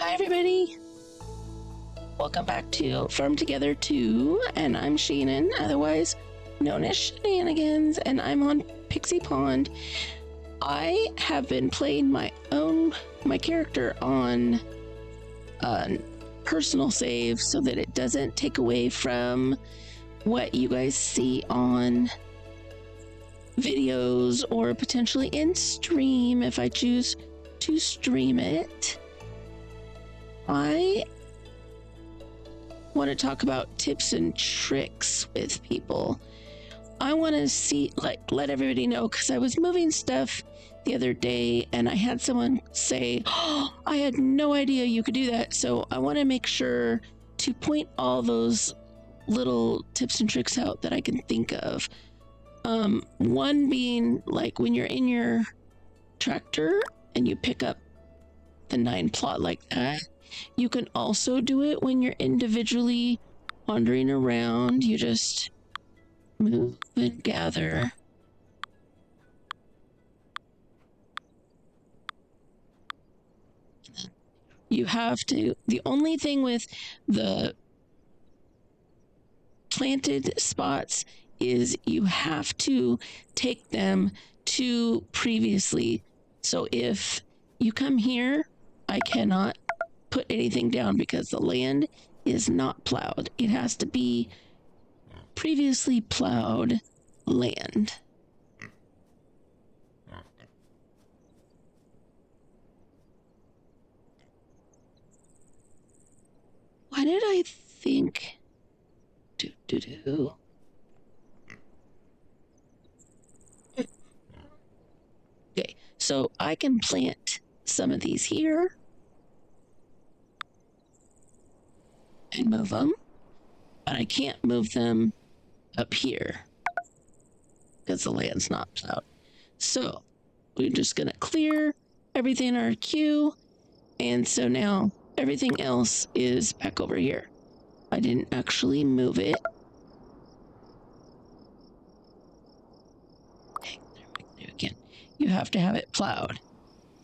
Hi everybody! Welcome back to Farm Together 2, and I'm Shannon, otherwise known as Shan-anigans, and I'm on Pixie Pond. I have been playing my character on personal save so that it doesn't take away from what you guys see on videos or potentially in stream if I choose to stream it. I want to talk about tips and tricks with people. I want to see, let everybody know, because I was moving stuff the other day and I had someone say, "Oh, I had no idea you could do that." So I want to make sure to point all those little tips and tricks out that I can think of. One being like when you're in your tractor and you pick up the 9 plot like that. You can also do it when you're individually wandering around. You just move and gather. You have to, the only thing with the planted spots is you have to take them to previously. So if you come here, I cannot put anything down because the land is not plowed. It has to be previously plowed land. Why did I think Okay, so I can plant some of these here and move them, but I can't move them up here because the land's not plowed. So we're just gonna clear everything in our queue, and so now everything else is back over here. I didn't actually move it. Okay, there again. You have to have it plowed.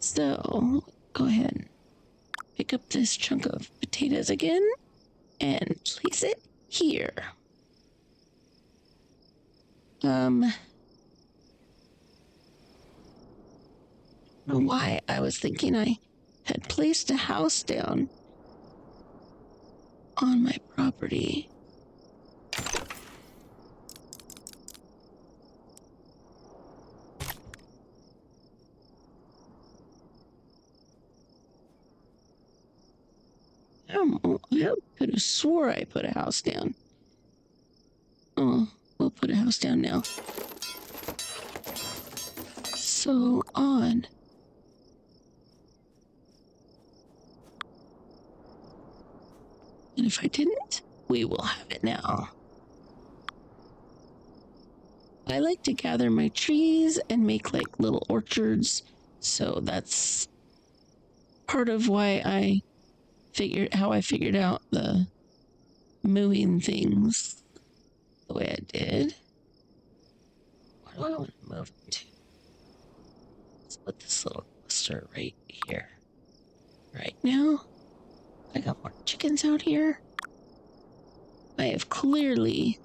So go ahead and pick up this chunk of potatoes again and place it here. I don't know why I was thinking I had placed a house down on my property. I could have swore I put a house down. Oh, we'll put a house down now. So on. And if I didn't, we will have it now. I like to gather my trees and make like little orchards. So that's part of why how I figured out the moving things the way I did. Where do I want to move them to? Let's put this little cluster right here. Right now, I got more chickens out here. I have clearly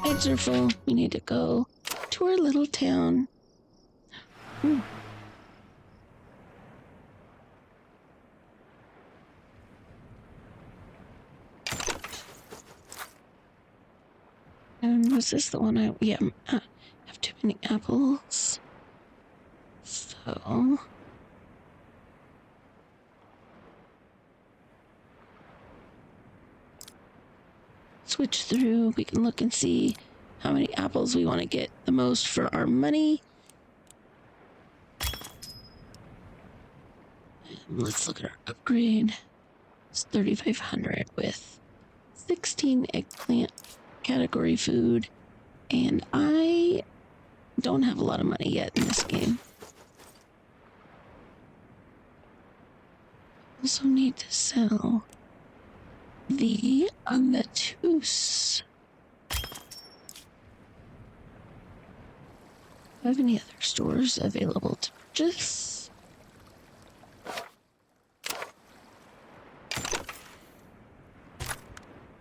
eggs are full. We need to go to our little town. And was this the one I have too many apples. So switch through, we can look and see how many apples we want to get the most for our money. And let's look at our upgrade. It's 3,500 with 16 eggplant category food, and I don't have a lot of money yet in this game. Also need to sell the lettuce. have any other stores available to purchase?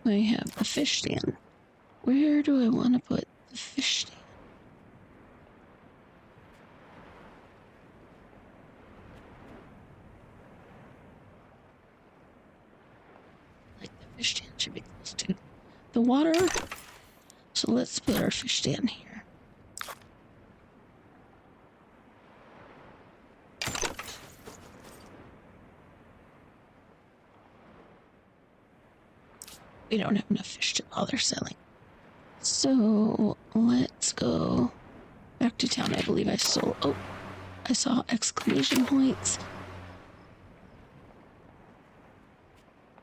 I have the fish stand. Where do I want to put the fish stand? Like the fish stand should be close to the water. So let's put our fish stand here. We don't have enough fish to bother selling. So let's go back to town. I believe I sold. Oh, I saw exclamation points.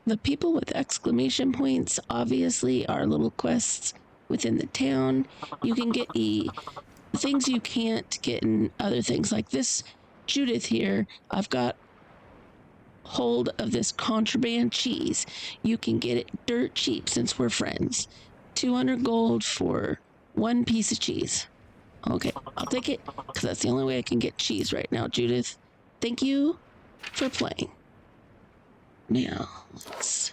The people with exclamation points obviously are little quests within the town. You can get things you can't get in other things. Like this Judith here, I've got hold of this contraband cheese. You can get it dirt cheap since we're friends. 200 gold for one piece of cheese. Okay, I'll take it because that's the only way I can get cheese right now, Judith. Thank you for playing. Now, let's...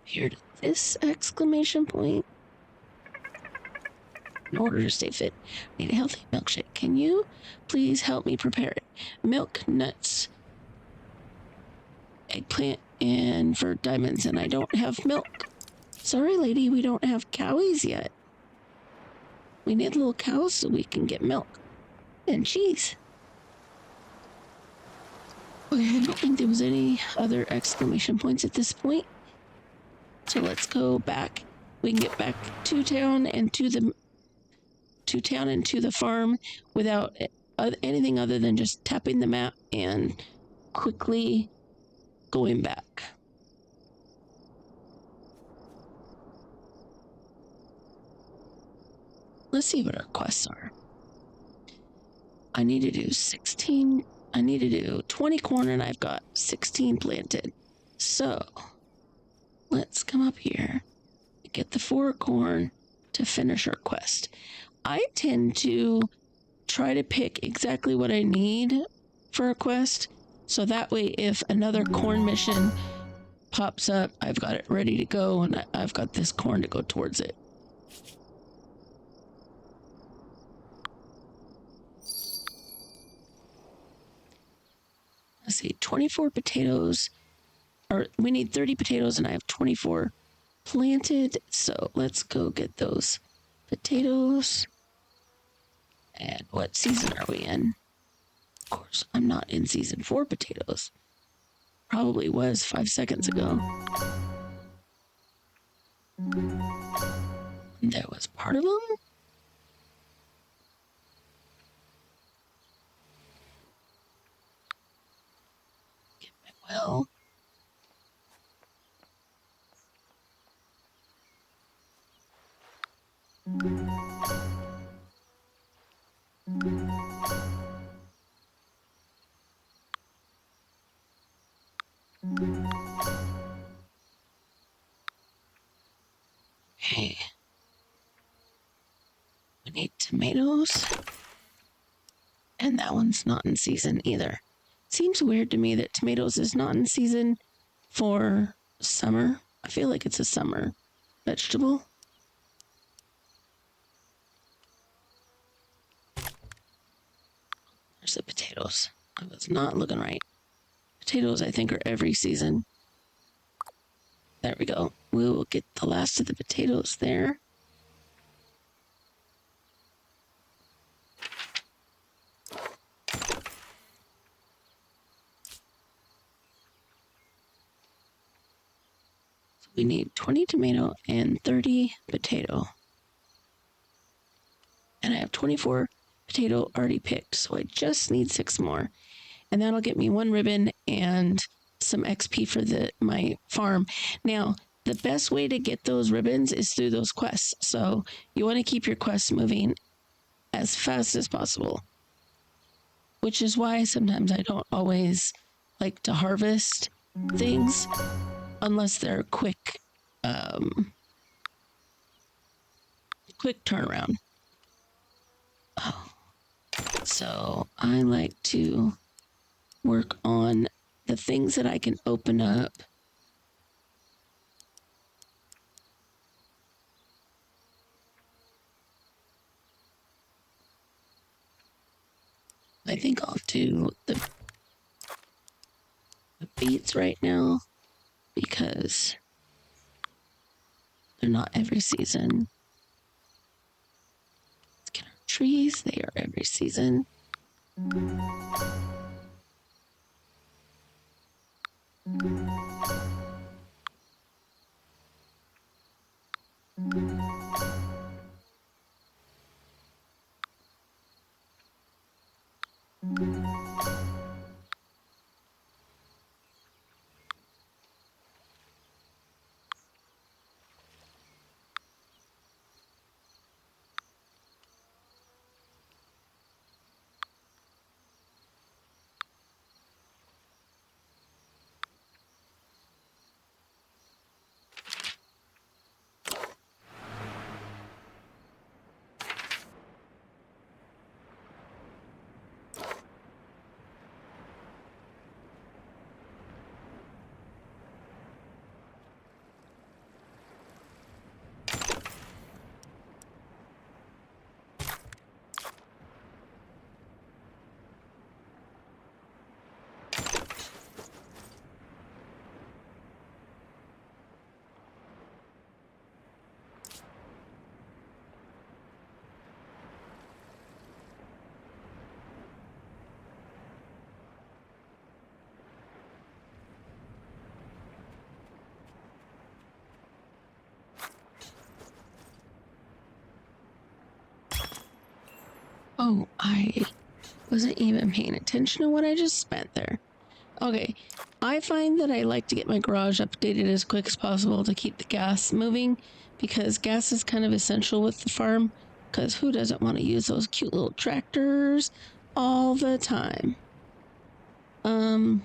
Here to this exclamation point. In order to stay fit, I need a healthy milkshake. Can you please help me prepare it? Milk, nuts, eggplant, and for diamonds, and I don't have milk. Sorry, lady, we don't have cowies yet. We need little cows so we can get milk and cheese. Okay, I don't think there was any other exclamation points at this point. So let's go back. We can get back to town and to the farm without anything other than just tapping the map and quickly going back. Let's see what our quests are. I need to do 16. I need to do 20 corn and I've got 16 planted. So let's come up here and get the 4 corn to finish our quest. I tend to try to pick exactly what I need for a quest. So that way, if another corn mission pops up, I've got it ready to go and I've got this corn to go towards it. Let's see, 24 potatoes, or we need 30 potatoes and I have 24 planted. So let's go get those potatoes. And what season are we in? Of course, I'm not in season 4 potatoes. Probably was 5 seconds ago. There was part of them. Get my well. Okay. We need tomatoes. And that one's not in season either. Seems weird to me that tomatoes is not in season for summer. I feel like it's a summer vegetable. There's the potatoes. I was not looking right. Potatoes, I think, are every season. There we go. We will get the last of the potatoes there. So we need 20 tomato and 30 potato. And I have 24 potato already picked, so I just need 6 more. And that'll get me 1 ribbon and some XP for my farm. Now, the best way to get those ribbons is through those quests. So you want to keep your quests moving as fast as possible, which is why sometimes I don't always like to harvest things unless they're quick quick turnaround. Oh, so I like to work on the things that I can open up. I think I'll do the beets right now because they're not every season. Let's get our trees, they are every season. Oh, I wasn't even paying attention to what I just spent there. Okay, I find that I like to get my garage updated as quick as possible to keep the gas moving because gas is kind of essential with the farm. Because who doesn't want to use those cute little tractors all the time? Um,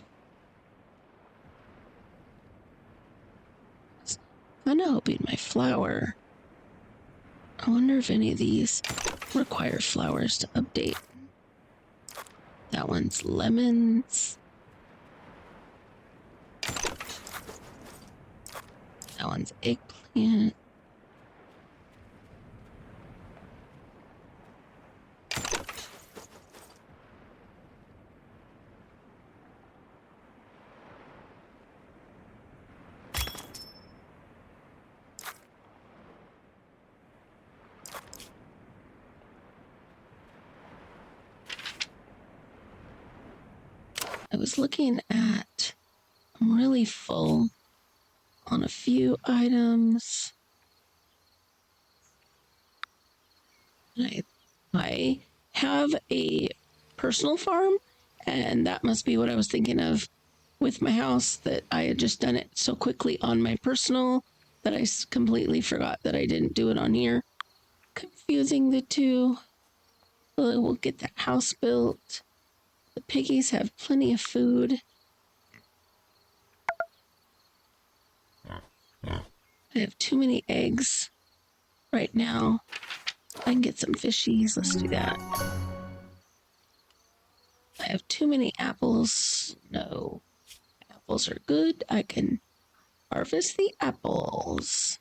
I'm hoping my flower. I wonder if any of these require flowers to update. That one's lemons. That one's eggplant. I was looking at, I'm really full on a few items. I have a personal farm, and that must be what I was thinking of with my house, that I had just done it so quickly on my personal that I completely forgot that I didn't do it on here. Confusing the two. We'll get that house built. The piggies have plenty of food. I have too many eggs right now. I can get some fishies. Let's do that. I have too many apples. No. Apples are good. I can harvest the apples.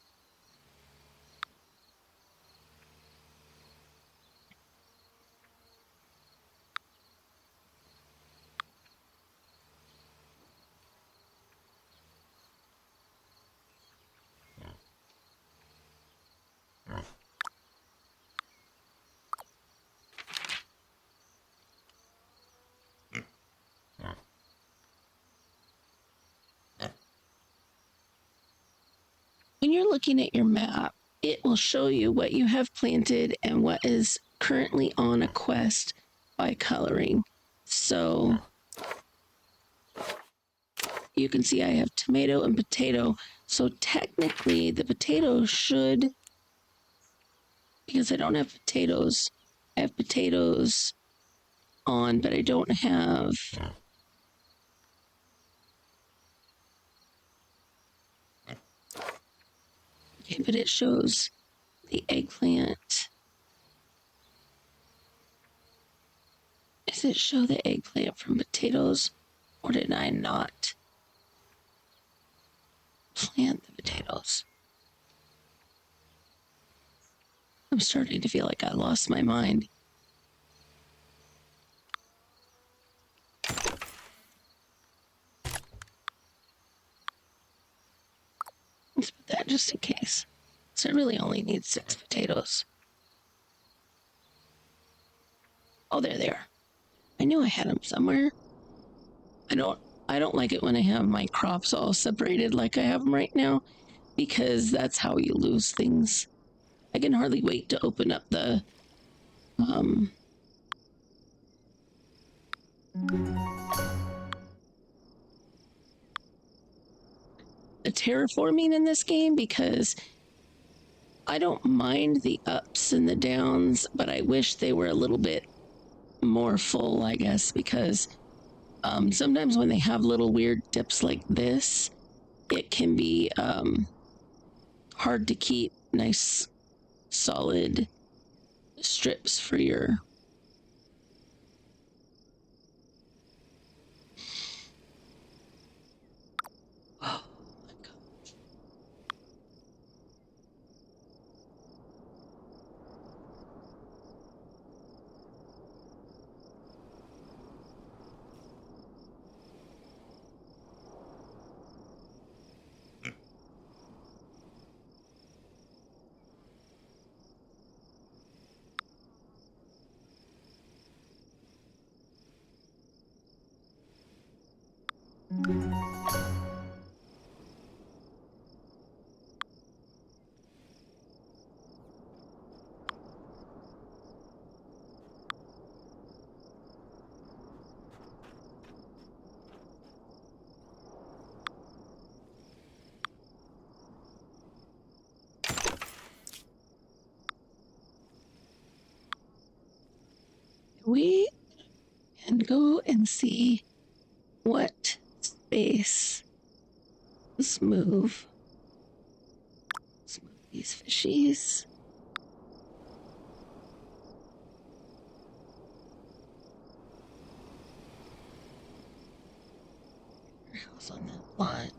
When you're looking at your map, it will show you what you have planted and what is currently on a quest by coloring. So you can see I have tomato and potato. So technically, the potatoes should, because I don't have potatoes, I have potatoes on, but I don't have. Okay, but it shows the eggplant. Does it show the eggplant from potatoes, or did I not plant the potatoes? I'm starting to feel like I lost my mind. Let's put that just in case. So I really only need 6 potatoes. Oh, there they are. I knew I had them somewhere. I don't like it when I have my crops all separated like I have them right now, because that's how you lose things. I can hardly wait to open up the terraforming in this game, because I don't mind the ups and the downs, but I wish they were a little bit more full, I guess, because sometimes when they have little weird dips like this, it can be hard to keep nice solid strips for your oh my god. We can go and see what space. Let's move these fishies. House on that lot.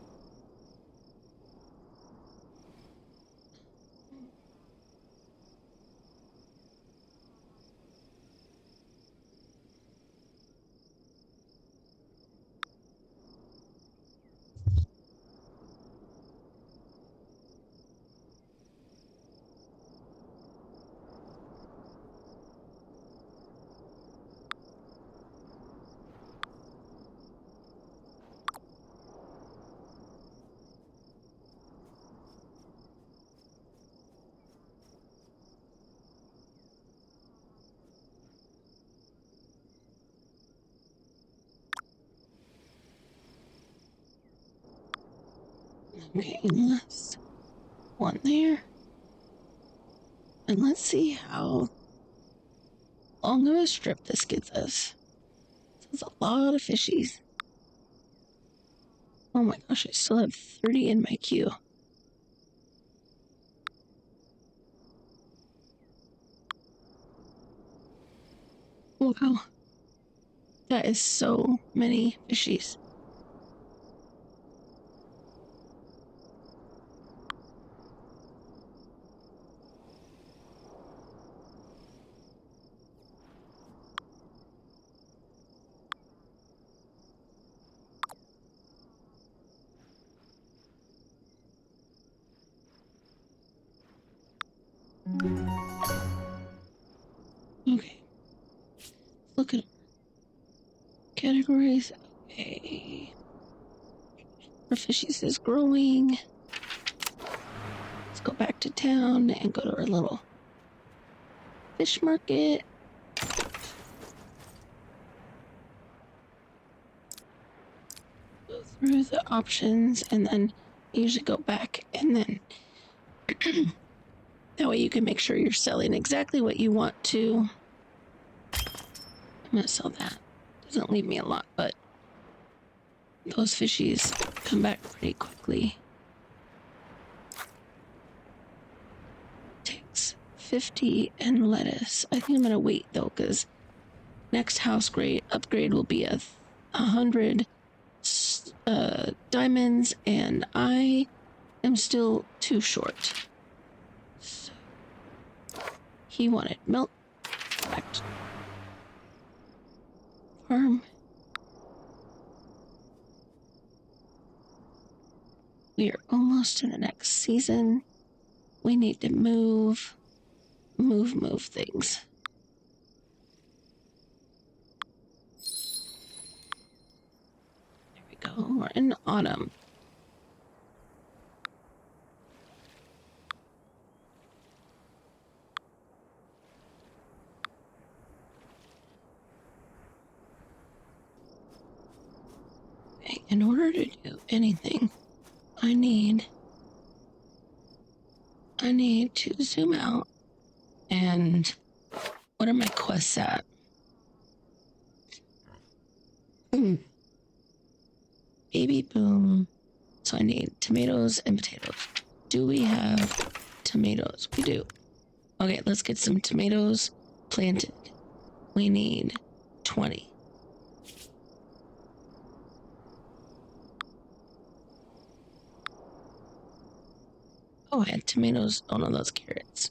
Okay, let's one there. And let's see how long of a strip this gets us. That's a lot of fishies. Oh my gosh, I still have 30 in my queue. Wow. That is so many fishies. Okay. Look at categories. Okay. Our fishies is growing. Let's go back to town and go to our little fish market. Go through the options and then usually go back, and then that way you can make sure you're selling exactly what you want to. I'm gonna sell that. Doesn't leave me a lot, but those fishies come back pretty quickly. 50 and lettuce. I think I'm gonna wait though, because next house grade upgrade will be 100 diamonds, and I am still too short. So he wanted milk. Correct. Farm. We are almost to the next season. We need to move things. There we go. We're in autumn. Okay, in order to do anything, I need to zoom out. And what are my quests at? Baby boom. So I need tomatoes and potatoes. Do we have tomatoes? We do. Okay, let's get some tomatoes planted. We need 20. Oh, I had tomatoes. Oh no, those carrots.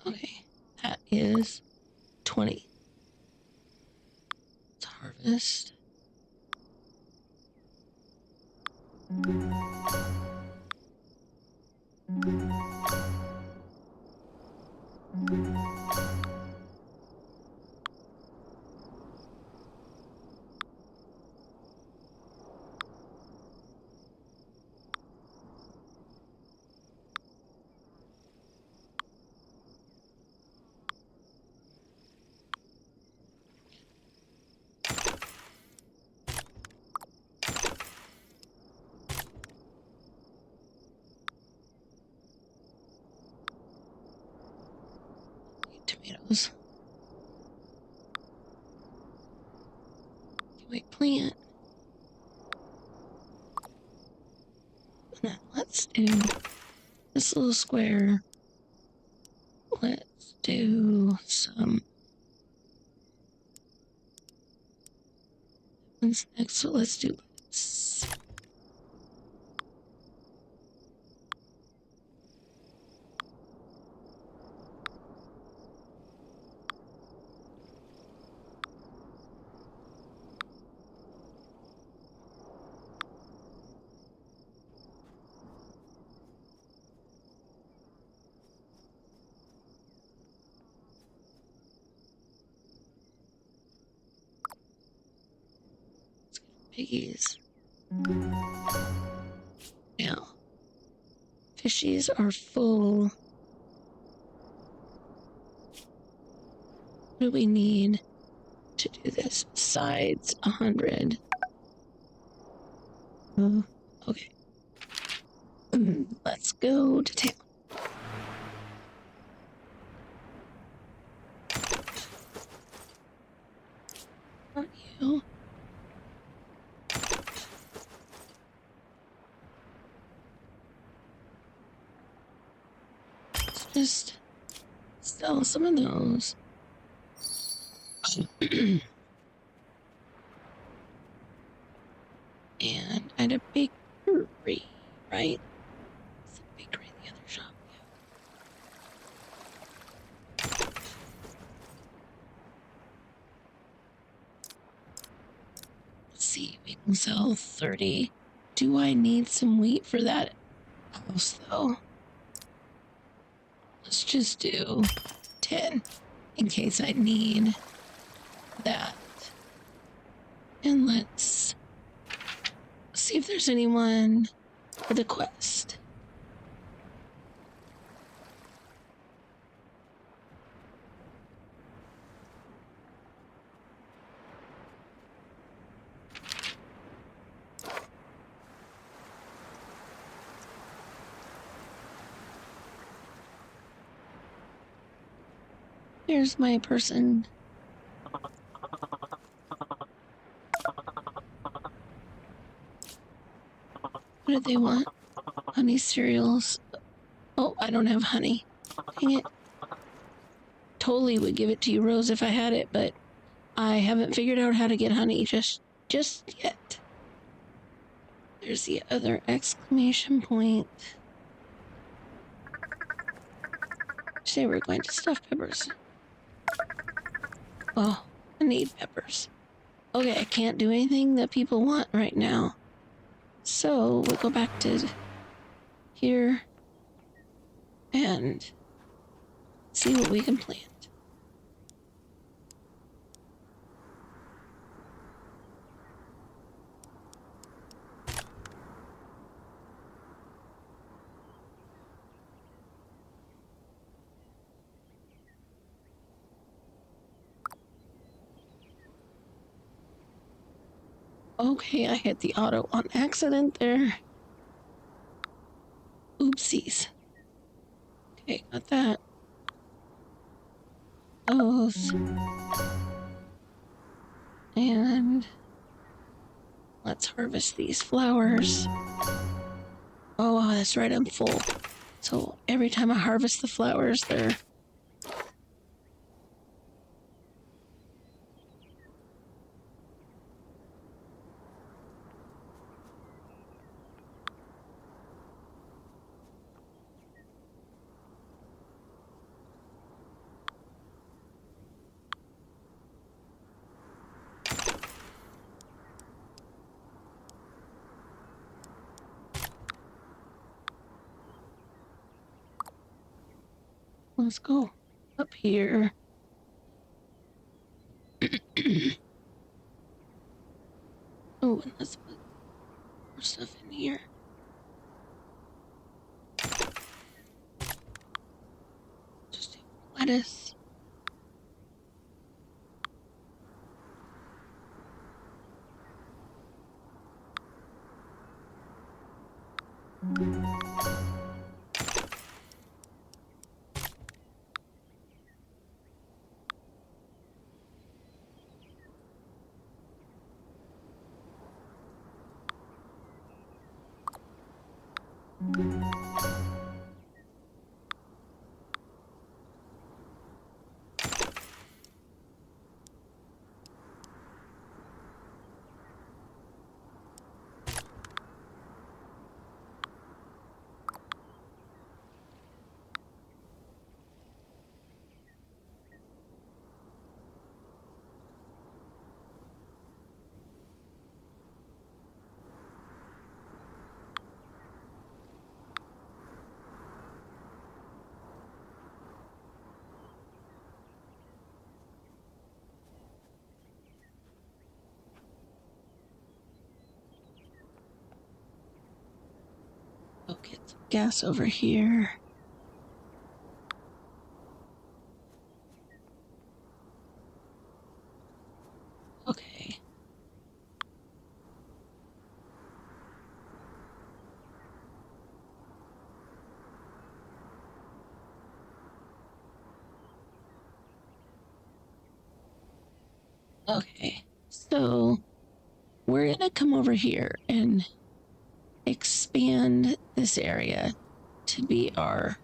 Okay, that is 20. Let's harvest. Tomatoes. Can we plant? And then let's do this little square. Let's do some. What's next? So let's do this. Piggies. Now, fishies are full. What do we need to do this besides 100? Okay. Let's go to town. Not you. Let's just sell some of those. And I had a bakery, right? It's a bakery in the other shop. Yeah. Let's see, we can sell 30. Do I need some wheat for that house, though? Let's just do 10 in case I need that. And let's see if there's anyone for the quest. Here's my person. What do they want? Honey cereals. Oh, I don't have honey. Dang it. Totally would give it to you, Rose, if I had it, but I haven't figured out how to get honey just yet. There's the other exclamation point. Say we're going to stuff peppers. Oh, I need peppers. Okay, I can't do anything that people want right now. So we'll go back to here and see what we can plant. Okay, I hit the auto on accident there. Oopsies. Okay, got that. Those. And let's harvest these flowers. Oh, that's right, I'm full. So every time I harvest the flowers, they're... Let's go up here. Oh, and let's put more stuff in here. Just lettuce. Go get some gas over here. Okay. Okay. So we're gonna come over here and expand this area to be our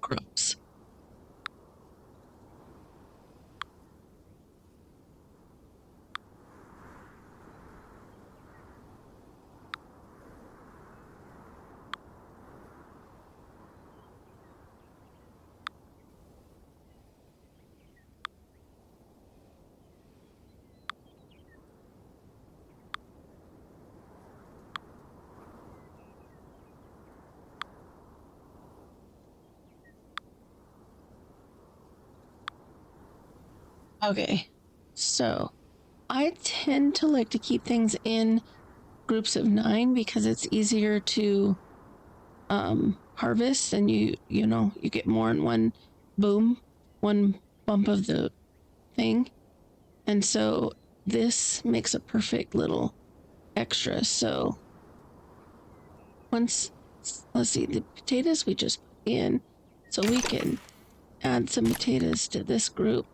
crops. Okay. So I tend to like to keep things in groups of 9 because it's easier to harvest, and you get more in one boom, one bump of the thing. And so this makes a perfect little extra. So once, let's see, the potatoes we just put in, so we can add some potatoes to this group.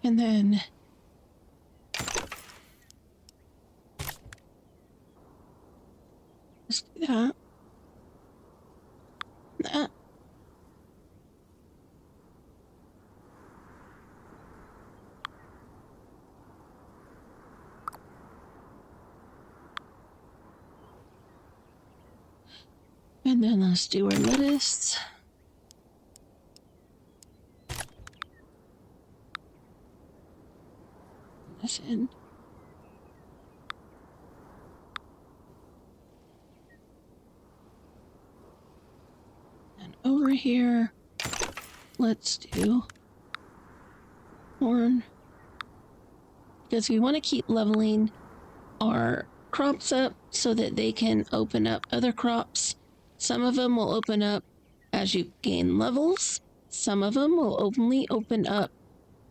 And then let's do that. That. And then let's do our lettuce. This in. And over here, let's do corn. Because we want to keep leveling our crops up so that they can open up other crops. Some of them will open up as you gain levels. Some of them will only open up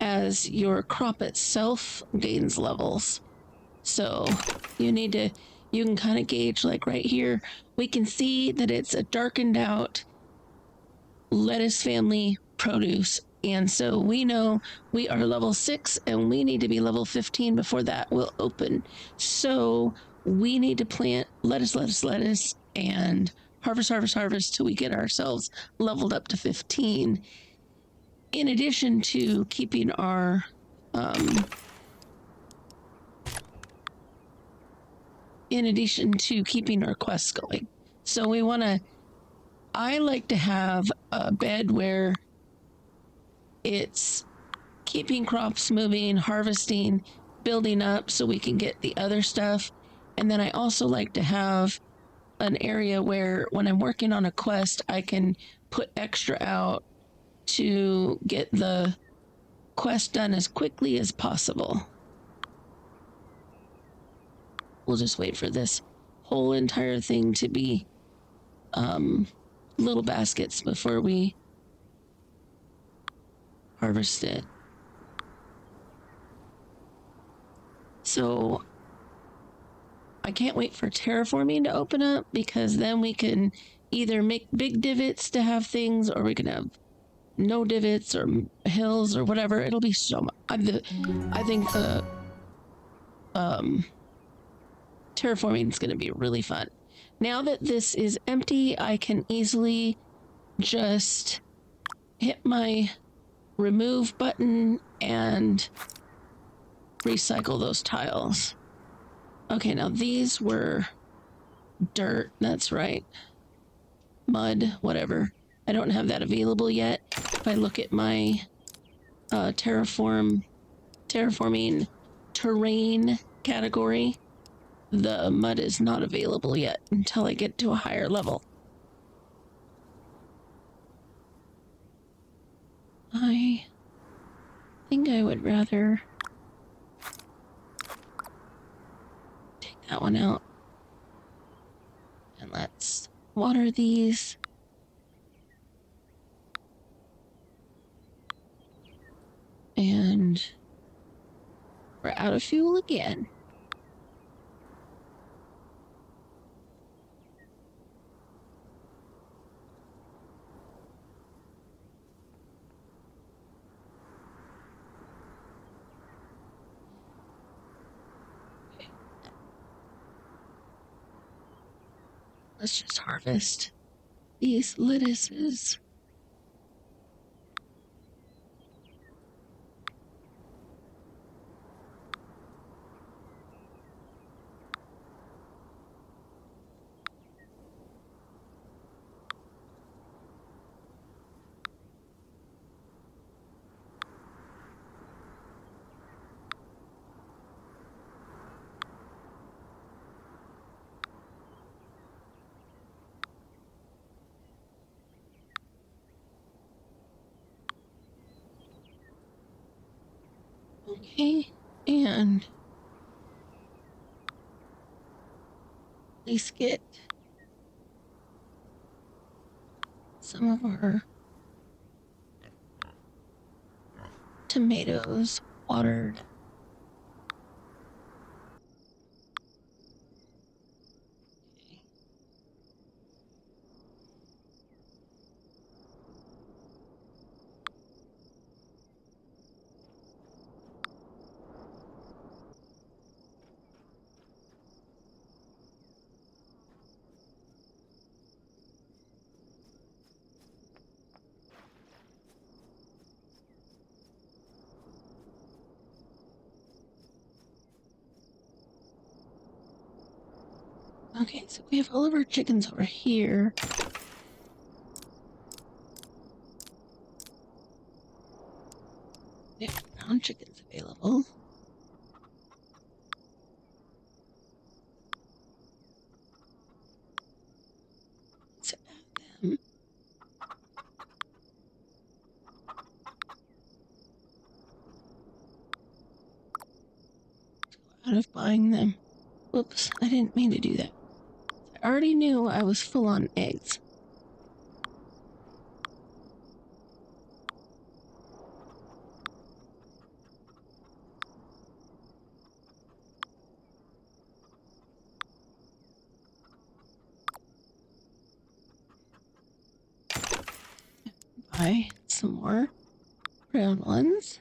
as your crop itself gains levels. So you can kind of gauge, like right here, we can see that it's a darkened out lettuce family produce. And so we know we are level 6 and we need to be level 15 before that will open. So we need to plant lettuce, and harvest till we get ourselves leveled up to 15. In addition to keeping our quests going. So I like to have a bed where it's keeping crops moving, harvesting, building up so we can get the other stuff. And then I also like to have an area where when I'm working on a quest, I can put extra out to get the quest done as quickly as possible. We'll just wait for this whole entire thing to be little baskets before we harvest it. So I can't wait for terraforming to open up, because then we can either make big divots to have things, or we can have no divots or hills or whatever. It'll be so much. I think terraforming is going to be really fun. Now that this is empty, I can easily just hit my remove button and recycle those tiles. Okay, now these were dirt, that's right. Mud, whatever. I don't have that available yet. If I look at my terraforming terrain category, the mud is not available yet until I get to a higher level. I think I would rather take that one out. And let's water these. And we're out of fuel again. Let's just harvest these lettuces. Okay, and at least get some of our tomatoes watered. Okay, so we have all of our chickens over here. We have brown chickens available. Let's add them. Out of buying them. Whoops, I didn't mean to do that. I already knew I was full on eggs. Buy some more brown ones.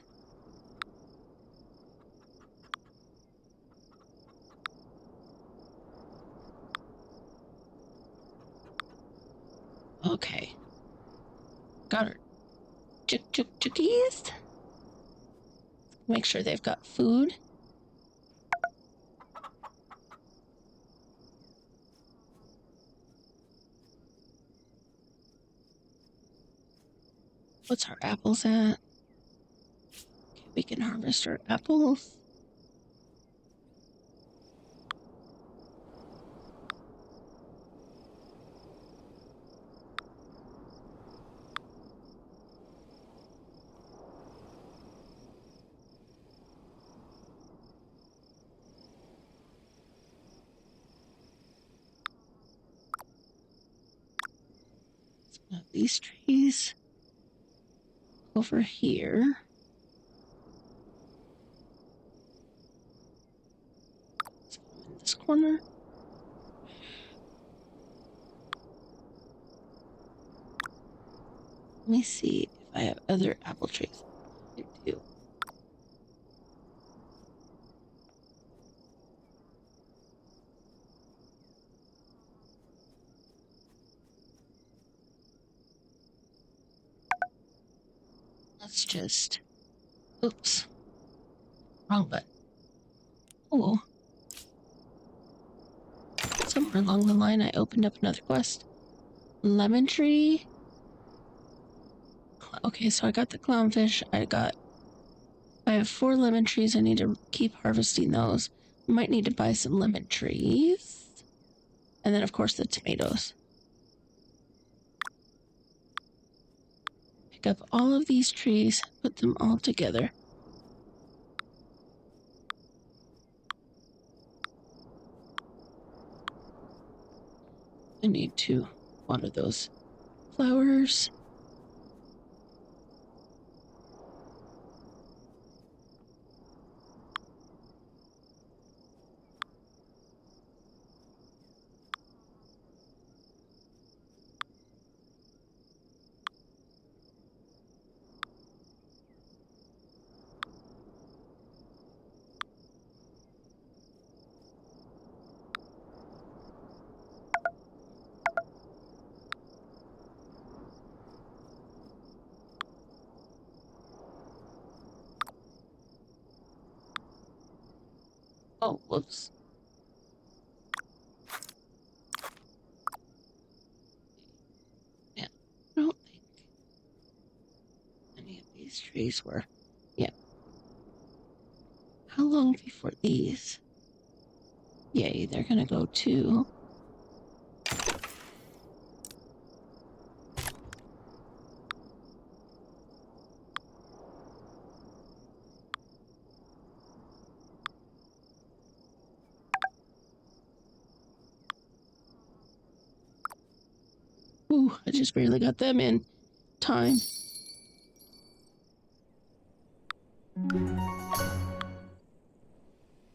Okay. Got our chickies. Make sure they've got food. What's our apples at? Okay, we can harvest our apples. These trees over here. Let's put them in this corner. Let me see if I have other apple trees. I do. Let's just... Oops. Wrong button. Oh. Somewhere along the line I opened up another quest. Lemon tree. Okay, so I got the clownfish. I have 4 lemon trees. I need to keep harvesting those. Might need to buy some lemon trees. And then, of course, the tomatoes. Pick up all of these trees, put them all together. I need to water those flowers. Oh, whoops. Yeah, I don't think any of these trees were. Yeah. How long before these? Yay, they're gonna go too. Ooh, I just barely got them in time.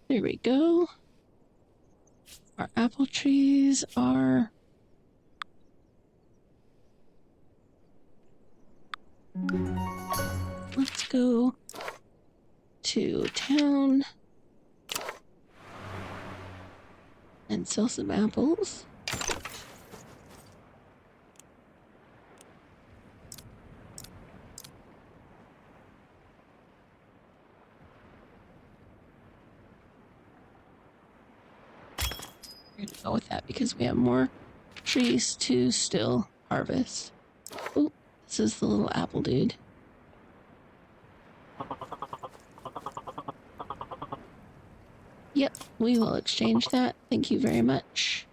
There we go. Our apple trees are... Let's go to town and sell some apples. We're go with that because we have more trees to still harvest. Oh, this is the little apple dude. Yep, we will exchange that. Thank you very much.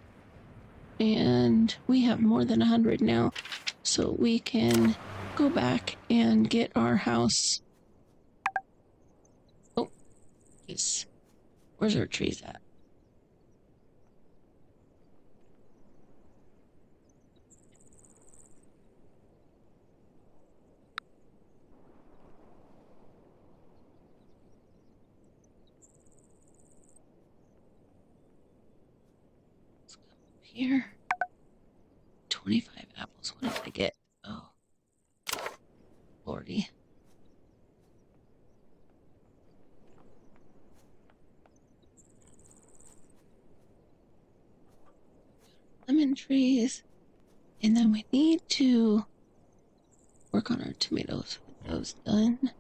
And we have more than 100 now, so we can go back and get our house. Oh, yes. Where's our trees at? Let's come up here. 25 apples. What did I get? Oh, lordy. Lemon trees. And then we need to work on our tomatoes with those done.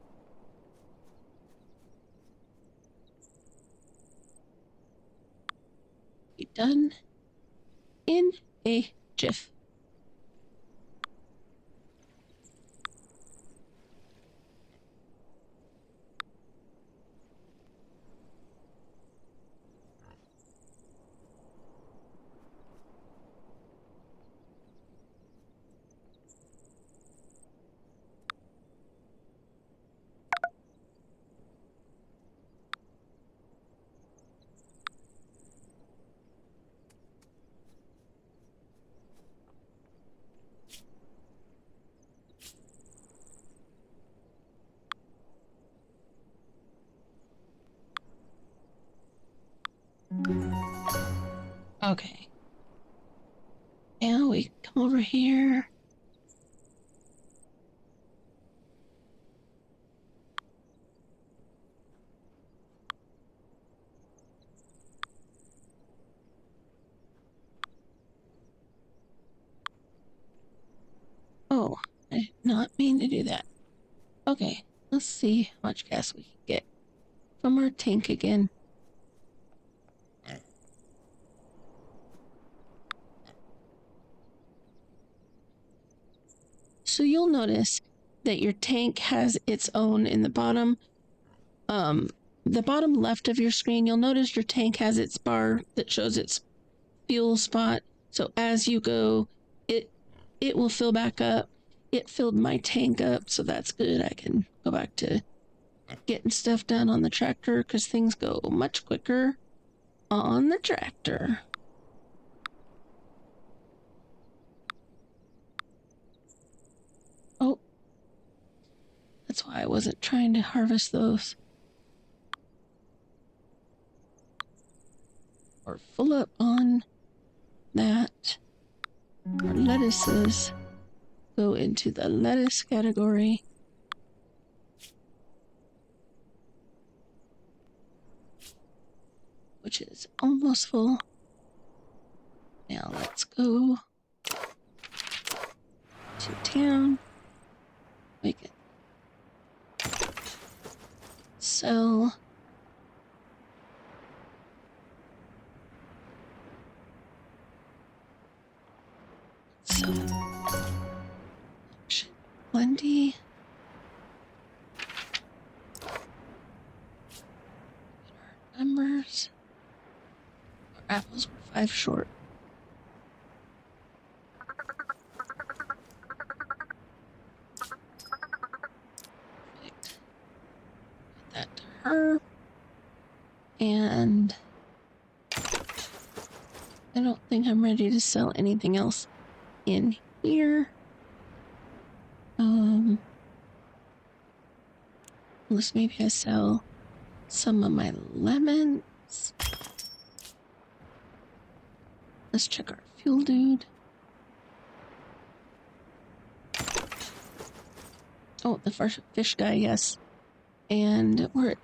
Be done in a jiff. Okay. Now we come over here. Oh, I did not mean to do that. Okay, let's see how much gas we can get from our tank again. So you'll notice that your tank has its own in the bottom. The bottom left of your screen, you'll notice your tank has its bar that shows its fuel spot. So as you go, it will fill back up. It filled my tank up, so that's good. I can go back to getting stuff done on the tractor because things go much quicker on the tractor. Oh, that's why I wasn't trying to harvest those. We're full up on that. Our lettuces go into the lettuce category. Which is almost full. Now let's go to town. We can sell. So, plenty. Our numbers. Our apples were 5 short. Perfect. Put that to her. And I don't think I'm ready to sell anything else in here. Unless maybe I sell some of my lemons. Let's check our fuel dude. Oh, the first fish guy, yes. And we're at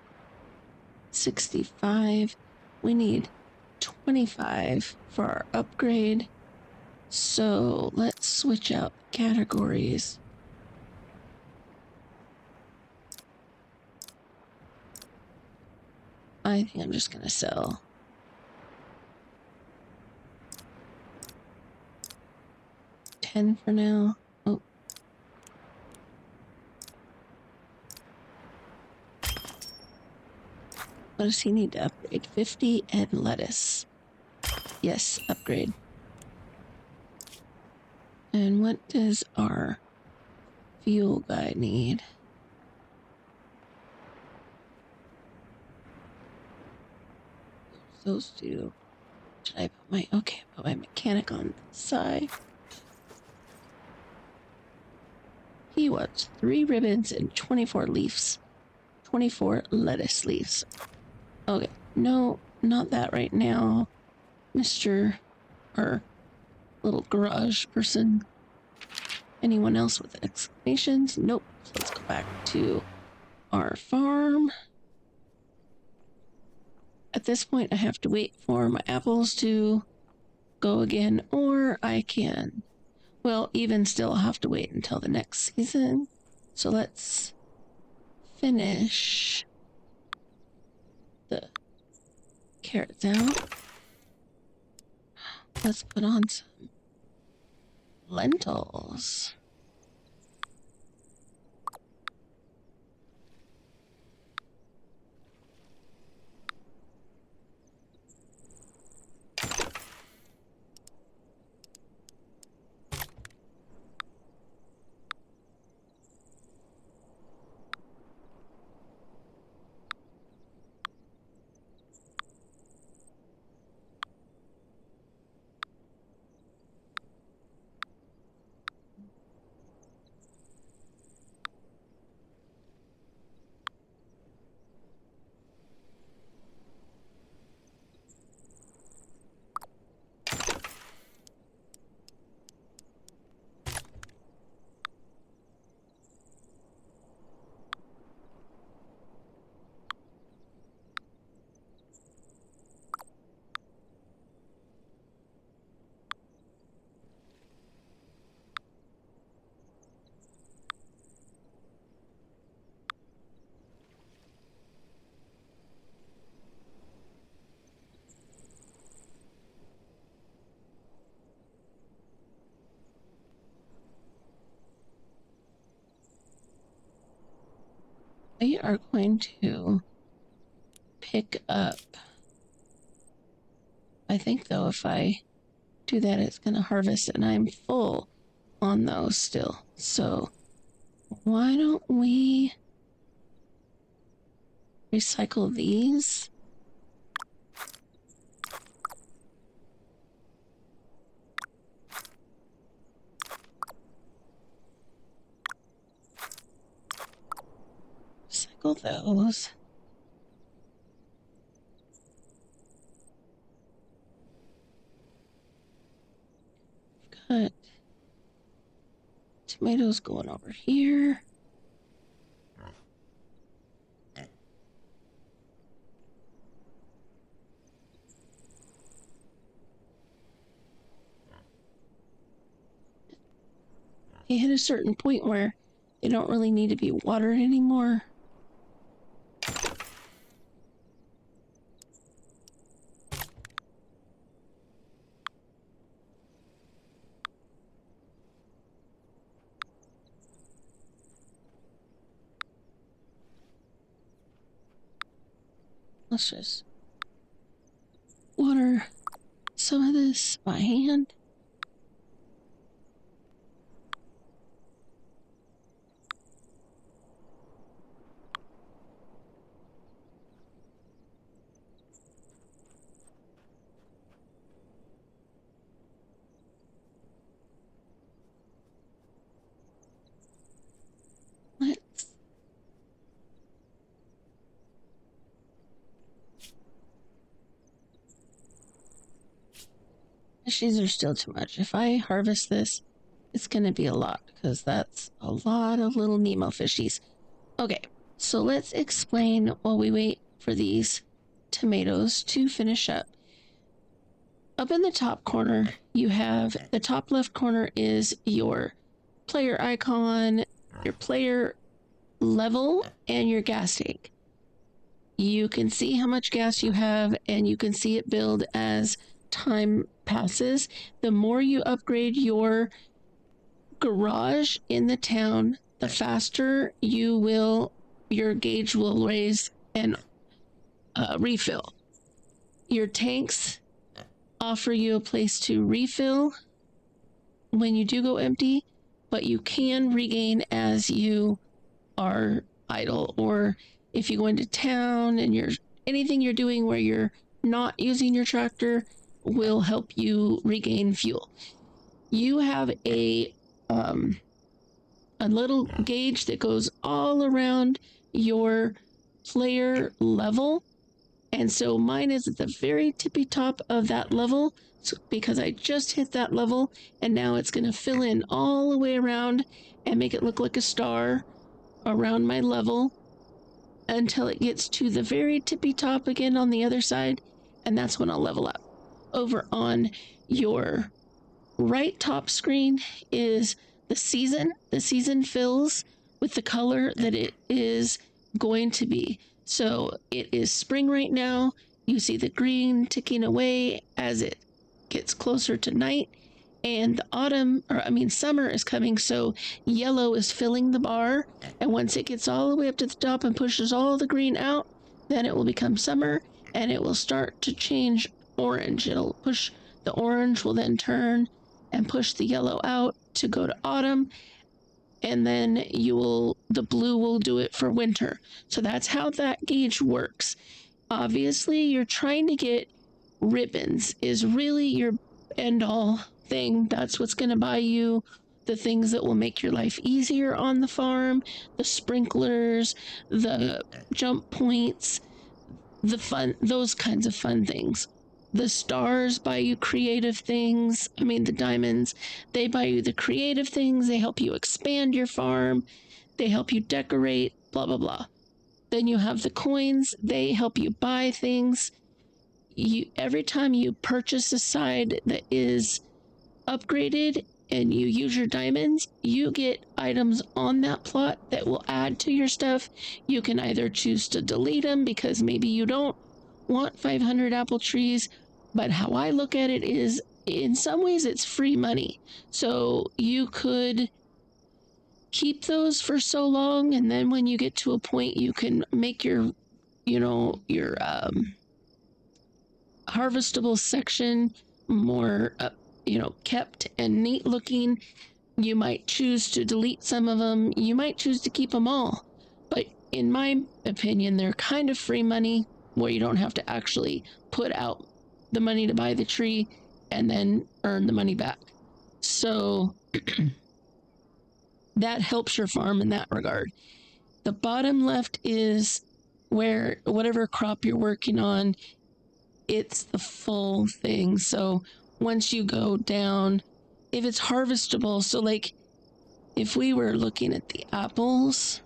65. We need 25 for our upgrade. So let's switch out categories. I think I'm just going to sell 10 for now. Oh. What does he need to upgrade? 50 and lettuce. Yes, upgrade. And what does our fuel guy need? Those two. Should I put my mechanic on the side? He wants 3 ribbons and 24 leaves. 24 lettuce leaves. Okay, no, not that right now. Mr. or little garage person. Anyone else with exclamations? Nope. So let's go back to our farm. At this point, I have to wait for my apples to go again, or I can. Well, even still, I'll have to wait until the next season. So let's finish the carrots out. Let's put on some lentils. We are going to pick up. I think, though, if I do that, it's going to harvest, and I'm full on those still. So why don't we recycle these? Recycle those. Got tomatoes going over here. They hit a certain point where they don't really need to be watered anymore. Let's just water some of this by hand. Let's fishies are still too much. If I harvest this, it's going to be a lot because that's a lot of little Nemo fishies. Okay, so let's explain while we wait for these tomatoes to finish up. Up in the top corner, you have the top left corner is your player icon, your player level, and your gas tank. You can see how much gas you have, and you can see it build as time passes. The more you upgrade your garage in the town, the faster your gauge will raise and refill. Your tanks offer you a place to refill when you do go empty, but you can regain as you are idle, or if you go into town and anything you're doing where you're not using your tractor will help you regain fuel. You have a little gauge that goes all around your player level, and so mine is at the very tippy top of that level, because I just hit that level, and now it's going to fill in all the way around and make it look like a star around my level until it gets to the very tippy top again on the other side, and that's when I'll level up. Over on your right top screen is the season. The season fills with the color that it is going to be. So it is spring right now. You see the green ticking away as it gets closer to night, and the summer is coming, so yellow is filling the bar, and once it gets all the way up to the top and pushes all the green out, then it will become summer, and it will start to change orange. It'll push the orange, will then turn and push the yellow out to go to autumn, and then the blue will do it for winter. So that's how that gauge works. Obviously, you're trying to get ribbons is really your end all thing. That's what's going to buy you the things that will make your life easier on the farm, the sprinklers, the jump points, those kinds of fun things. The stars buy you creative things. The diamonds, they buy you the creative things. They help you expand your farm. They help you decorate, blah, blah, blah. Then you have the coins. They help you buy things. Every time you purchase a side that is upgraded and you use your diamonds, you get items on that plot that will add to your stuff. You can either choose to delete them because maybe you don't want 500 apple trees, but how I look at it is, in some ways it's free money. So you could keep those for so long, and then when you get to a point, you can make your harvestable section more kept and neat looking. You might choose to delete some of them. You might choose to keep them all. But in my opinion, they're kind of free money where you don't have to actually put out the money to buy the tree and then earn the money back. So that helps your farm in that regard. The bottom left is where whatever crop you're working on, it's the full thing. So once you go down, if it's harvestable, so like if we were looking at the apples,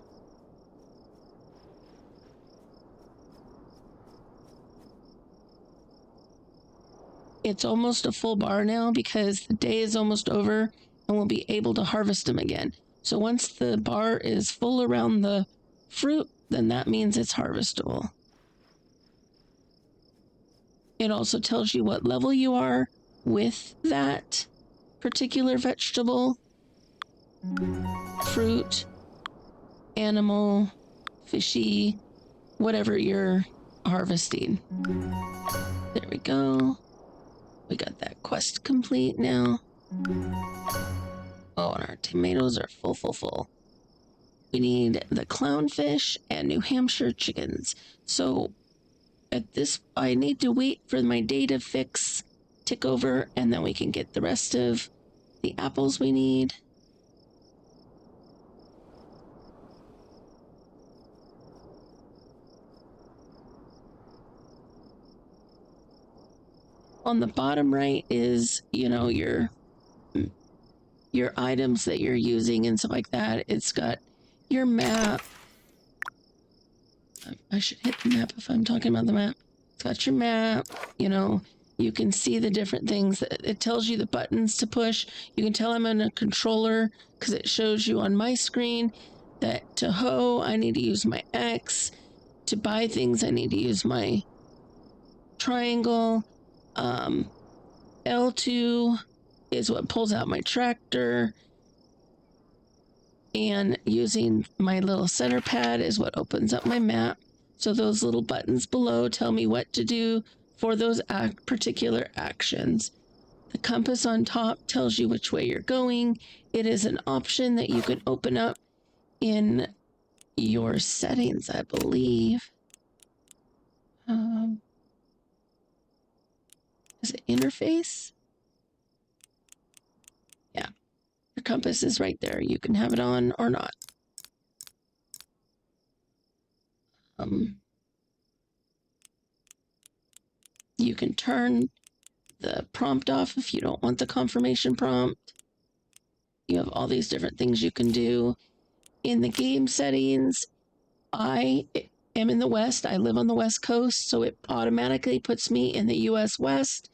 it's almost a full bar now because the day is almost over and we'll be able to harvest them again. So once the bar is full around the fruit, then that means it's harvestable. It also tells you what level you are with that particular vegetable, fruit, animal, fishy, whatever you're harvesting. There we go. We got that quest complete now. Oh, and our tomatoes are full. We need the clownfish and New Hampshire chickens. So I need to wait for my day to tick over, and then we can get the rest of the apples we need. On the bottom right is, your items that you're using and stuff like that. It's got your map. I should hit the map if I'm talking about the map. It's got your map, you can see the different things. It tells you the buttons to push. You can tell I'm on a controller because it shows you on my screen that to hoe, I need to use my X. To buy things, I need to use my triangle. L2 is what pulls out my tractor. And using my little center pad is what opens up my map. So those little buttons below tell me what to do for those particular actions. The compass on top tells you which way you're going. It is an option that you can open up in your settings, I believe. Is it interface? Yeah, your compass is right there. You can have it on or not. You can turn the prompt off if you don't want the confirmation prompt. You have all these different things you can do. In the game settings, I am in the West. I live on the West Coast, so it automatically puts me in the US West.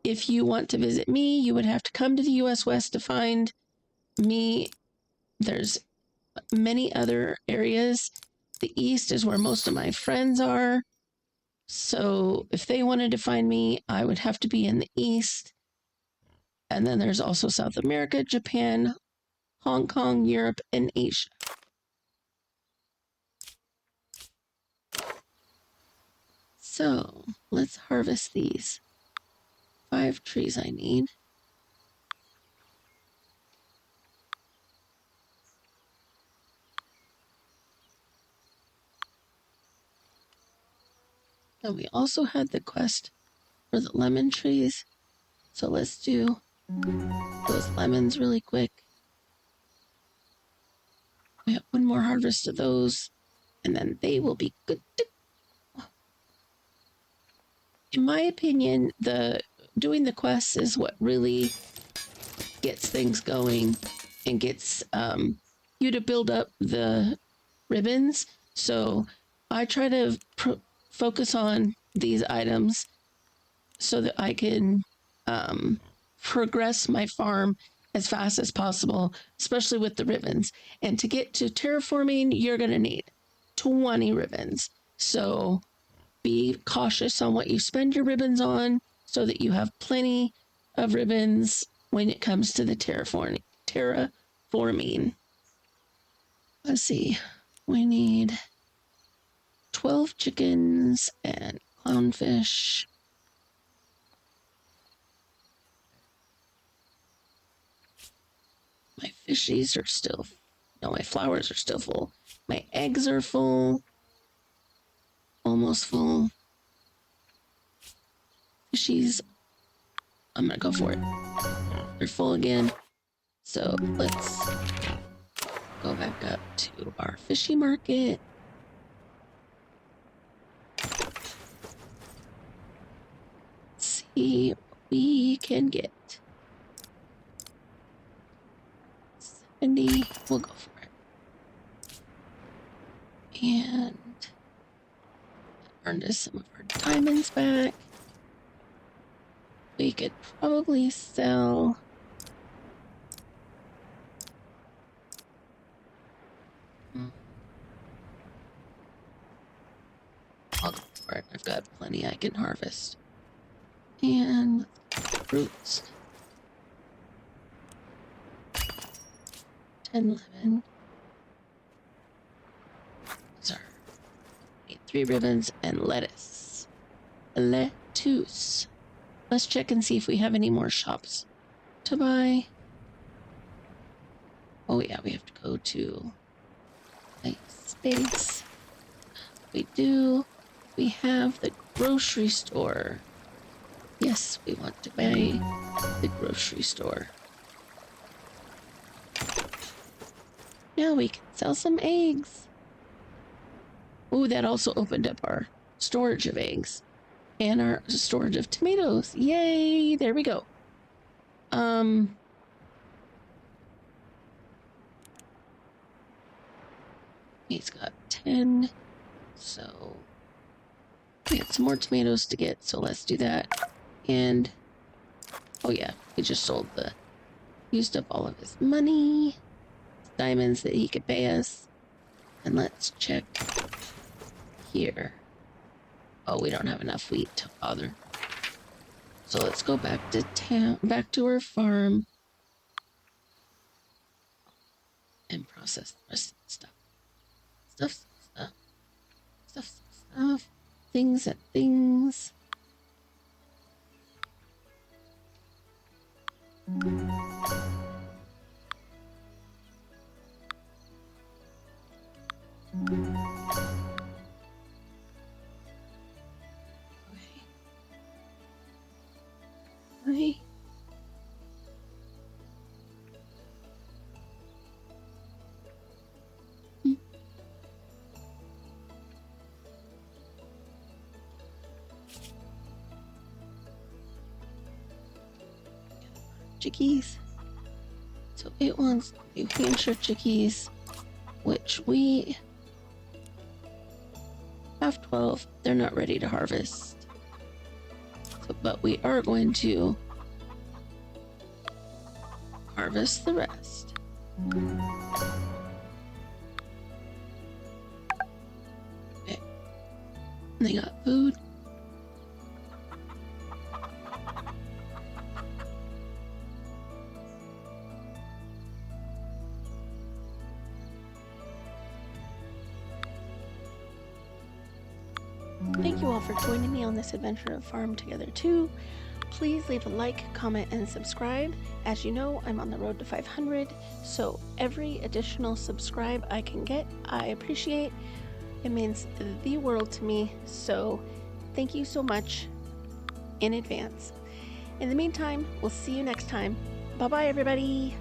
If you want to visit me, you would have to come to the US West to find me. There's many other areas. The East is where most of my friends are. So if they wanted to find me, I would have to be in the East. And then there's also South America, Japan, Hong Kong, Europe, and Asia. So let's harvest these 5 trees I need. And we also had the quest for the lemon trees. So let's do those lemons really quick. We have one more harvest of those, and then they will be good to go. In my opinion, doing the quests is what really gets things going and gets you to build up the ribbons. So I try to focus on these items so that I can progress my farm as fast as possible, especially with the ribbons. And to get to terraforming, you're going to need 20 ribbons. So be cautious on what you spend your ribbons on so that you have plenty of ribbons when it comes to the terraforming. Let's see. We need 12 chickens and clownfish. My fishies are still, no, my flowers are still full. My eggs are full, almost full. Fishies, I'm gonna go for it. They're full again. So let's go back up to our fishy market. See what we can get. 70, we'll go for it. And earned us some of our diamonds back. We could probably sell I'll go for it. I've got plenty I can harvest. And fruits. 10 lemon. Sorry. Need 3 ribbons and lettuce. Lettuce. Let's check and see if we have any more shops to buy. Oh yeah, we have to go to space. We do. We have the grocery store. Yes, we want to buy the grocery store. Now we can sell some eggs. Oh, that also opened up our storage of eggs and our storage of tomatoes. Yay! There we go. He's got 10, so we have some more tomatoes to get, so let's do that. And oh yeah, we just used up all of his money, diamonds that he could pay us. And let's check here. Oh, we don't have enough wheat to bother. So let's go back to town, back to our farm, and process process the rest of the stuff. Stuff. Things and things. Okay. Chickies. So it wants New Hampshire chickies, which we have 12. They're not ready to harvest. So, but we are going to harvest the rest. Okay. They got food. Thank you all for joining me on this adventure of Farm Together 2. Please leave a like, comment, and subscribe. As you know, I'm on the road to 500, so every additional subscribe I can get, I appreciate. It means the world to me, so thank you so much in advance. In the meantime, we'll see you next time. Bye-bye, everybody!